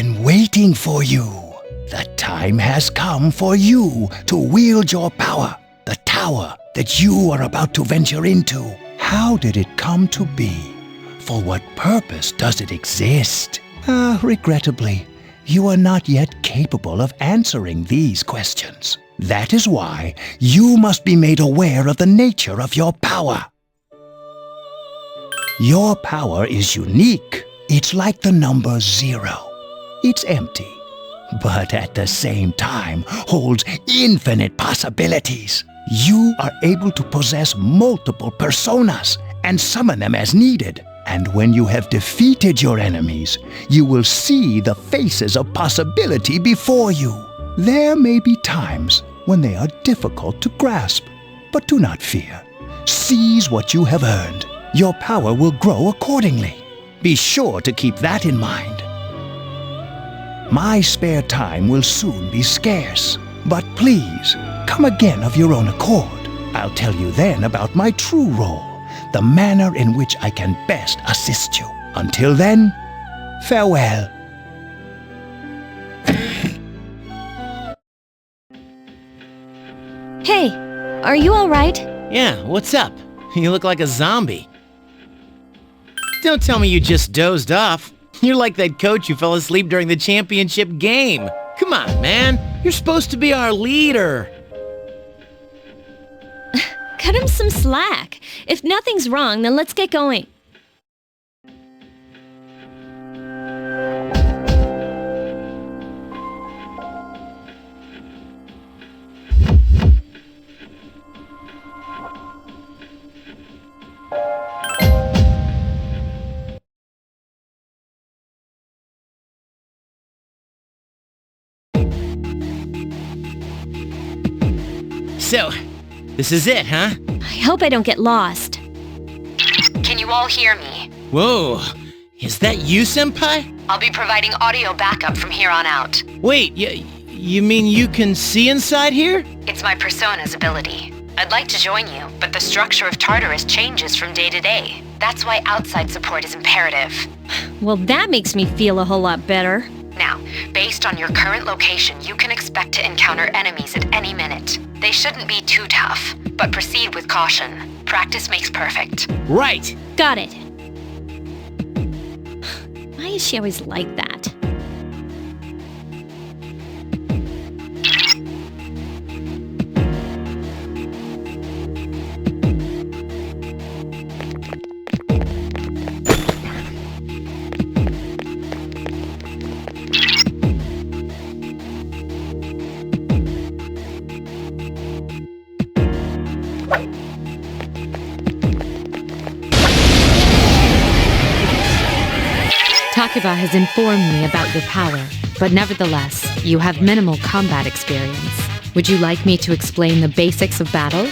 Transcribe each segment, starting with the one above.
been waiting for you. The time has come for you to wield your power, the tower that you are about to venture into. How did it come to be? For what purpose does it exist? Regrettably, you are not yet capable of answering these questions. That is why you must be made aware of the nature of your power. Your power is unique. It's like the number 0. It's empty, but at the same time holds infinite possibilities. You are able to possess multiple personas and summon them as needed. And when you have defeated your enemies, you will see the faces of possibility before you. There may be times when they are difficult to grasp, but do not fear. Seize what you have earned. Your power will grow accordingly. Be sure to keep that in mind. My spare time will soon be scarce, but please, come again of your own accord. I'll tell you then about my true role, the manner in which I can best assist you. Until then, farewell. Hey, are you all right? Yeah, what's up? You look like a zombie. Don't tell me you just dozed off. You're like that coach who fell asleep during the championship game. Come on, man. You're supposed to be our leader. Cut him some slack. If nothing's wrong, then let's get going. So, this is it, huh? I hope I don't get lost. Can you all hear me? Whoa, is that you, Senpai? I'll be providing audio backup from here on out. Wait, you mean you can see inside here? It's my persona's ability. I'd like to join you, but the structure of Tartarus changes from day to day. That's why outside support is imperative. Well, that makes me feel a whole lot better. Now, based on your current location, you can expect to encounter enemies at any minute. They shouldn't be too tough, but proceed with caution. Practice makes perfect. Right. Got it. Why is she always like that? Takuba has informed me about your power, but nevertheless, you have minimal combat experience. Would you like me to explain the basics of battle?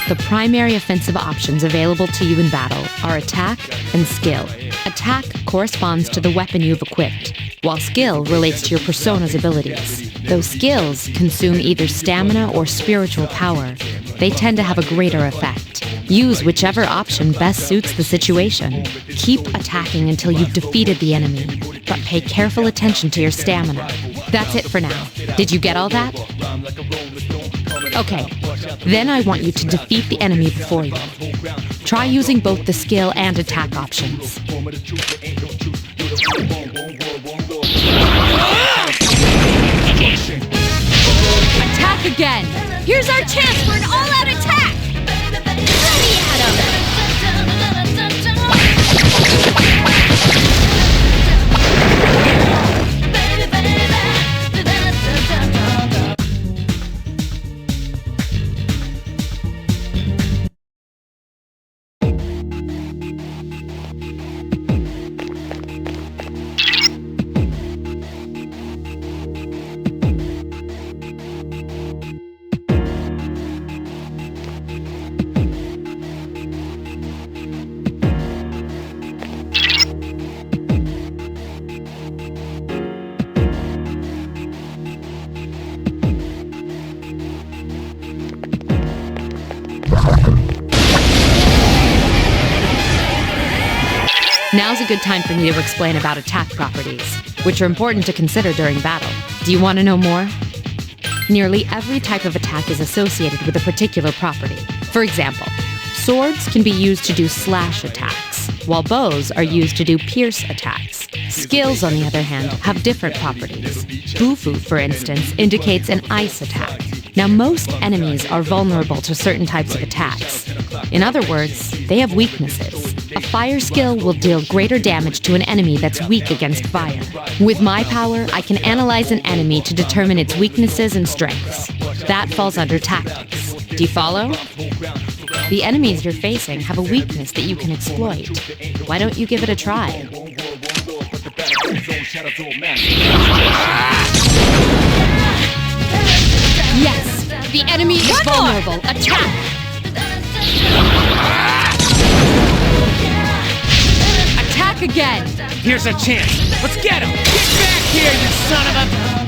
The primary offensive options available to you in battle are attack and skill. Attack corresponds to the weapon you've equipped, while skill relates to your persona's abilities. Though skills consume either stamina or spiritual power, they tend to have a greater effect. Use whichever option best suits the situation. Keep attacking until you've defeated the enemy, but pay careful attention to your stamina. That's it for now. Did you get all that? Okay, then I want you to defeat the enemy before you. Try using both the skill and attack options. Attack again! Here's our chance for an all-out attack! Throw me at him! Now's a good time for me to explain about attack properties, which are important to consider during battle. Do you want to know more? Nearly every type of attack is associated with a particular property. For example, swords can be used to do slash attacks, while bows are used to do pierce attacks. Skills, on the other hand, have different properties. Bufu, for instance, indicates an ice attack. Now, most enemies are vulnerable to certain types of attacks. In other words, they have weaknesses. A fire skill will deal greater damage to an enemy that's weak against fire. With my power, I can analyze an enemy to determine its weaknesses and strengths. That falls under tactics. Do you follow? The enemies you're facing have a weakness that you can exploit. Why don't you give it a try? Yes, the enemy is vulnerable. Attack! Attack again! Here's a chance. Let's get him! Get back here, you son of a...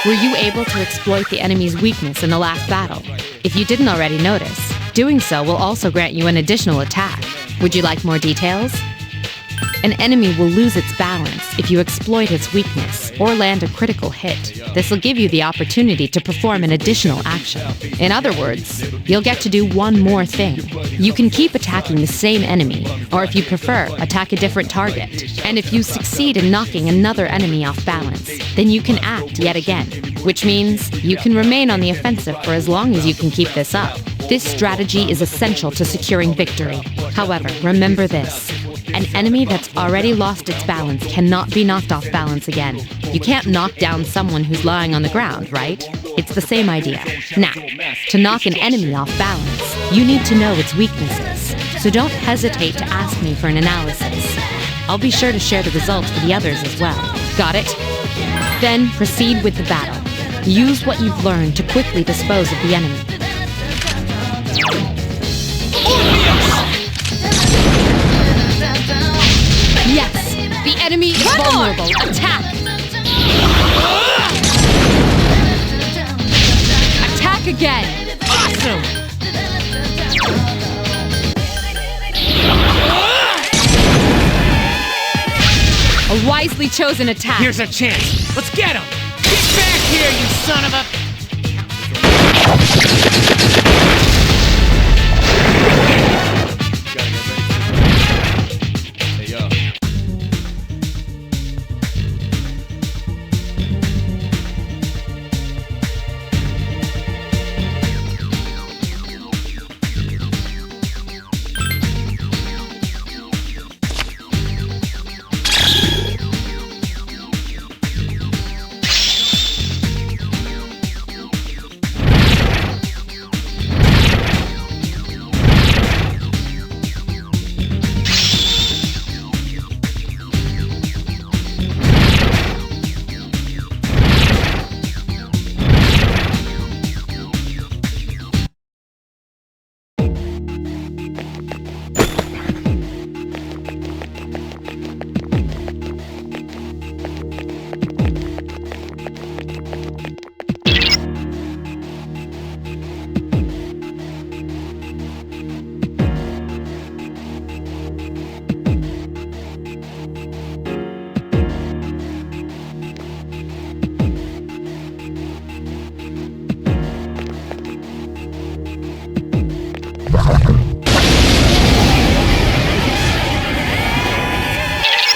Were you able to exploit the enemy's weakness in the last battle? If you didn't already notice, doing so will also grant you an additional attack. Would you like more details? An enemy will lose its balance if you exploit its weakness or land a critical hit. This will give you the opportunity to perform an additional action. In other words, you'll get to do one more thing. You can keep attacking the same enemy, or if you prefer, attack a different target. And if you succeed in knocking another enemy off balance, then you can act yet again, which means you can remain on the offensive for as long as you can keep this up. This strategy is essential to securing victory. However, remember this. An enemy that's already lost its balance cannot be knocked off balance again. You can't knock down someone who's lying on the ground, right? It's the same idea. Now, to knock an enemy off balance, you need to know its weaknesses. So don't hesitate to ask me for an analysis. I'll be sure to share the results with the others as well. Got it? Then proceed with the battle. Use what you've learned to quickly dispose of the enemy. Yes, the enemy is vulnerable. Attack! Attack again! Awesome! A wisely chosen attack. Here's a chance. Let's get him! Get back here, you son of a...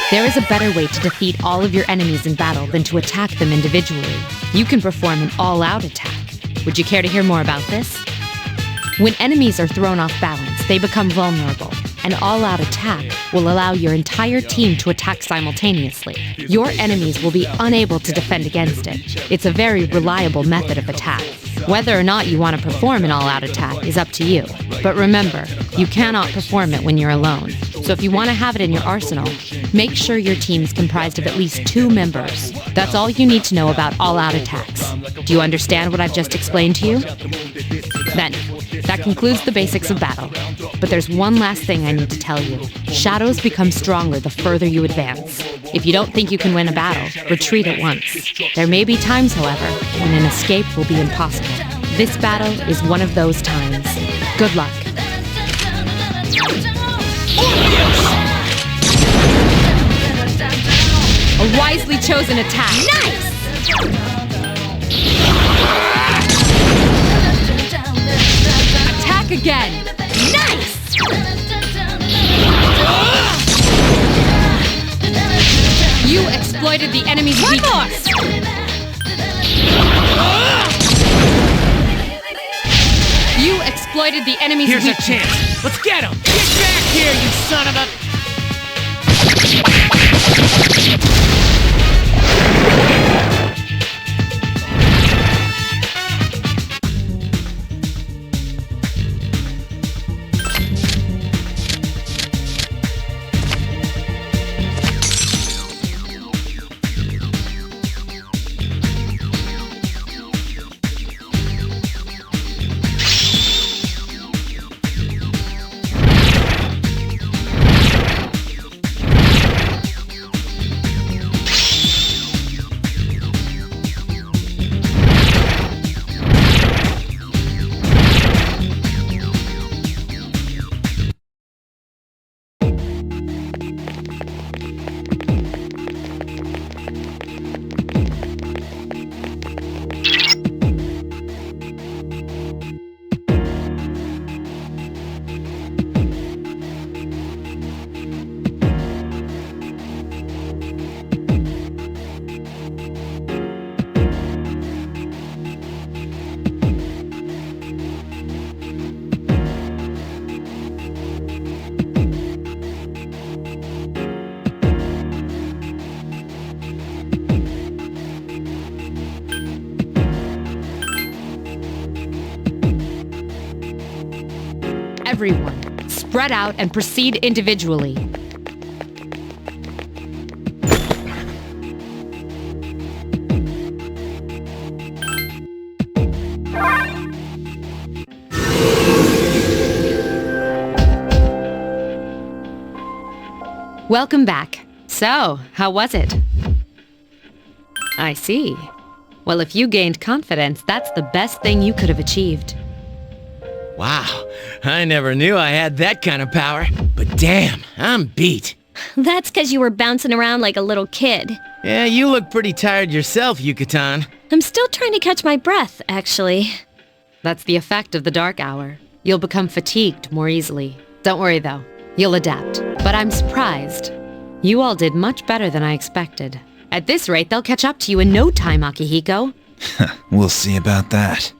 There is a better way to defeat all of your enemies in battle than to attack them individually. You can perform an all-out attack. Would you care to hear more about this? When enemies are thrown off balance, they become vulnerable. An all-out attack will allow your entire team to attack simultaneously. Your enemies will be unable to defend against it. It's a very reliable method of attack. Whether or not you want to perform an all-out attack is up to you. But remember, you cannot perform it when you're alone. So if you want to have it in your arsenal, make sure your team is comprised of at least 2 members. That's all you need to know about all-out attacks. Do you understand what I've just explained to you? Then, that concludes the basics of battle. But there's one last thing I need to tell you. Shadows become stronger the further you advance. If you don't think you can win a battle, retreat at once. There may be times, however, when an escape will be impossible. This battle is one of those times. Good luck. A wisely chosen attack. Nice! Attack again. Nice! You exploited the enemy's weakness. You exploited the enemy's Here's weakness. a chance. Let's get him. Get back here, you son of a... Everyone, spread out and proceed individually. Welcome back. So, how was it? I see. Well, if you gained confidence, that's the best thing you could have achieved. Wow, I never knew I had that kind of power. But damn, I'm beat. That's because you were bouncing around like a little kid. Yeah, you look pretty tired yourself, Yucatan. I'm still trying to catch my breath, actually. That's the effect of the dark hour. You'll become fatigued more easily. Don't worry, though. You'll adapt. But I'm surprised. You all did much better than I expected. At this rate, they'll catch up to you in no time, Akihiko. We'll see about that.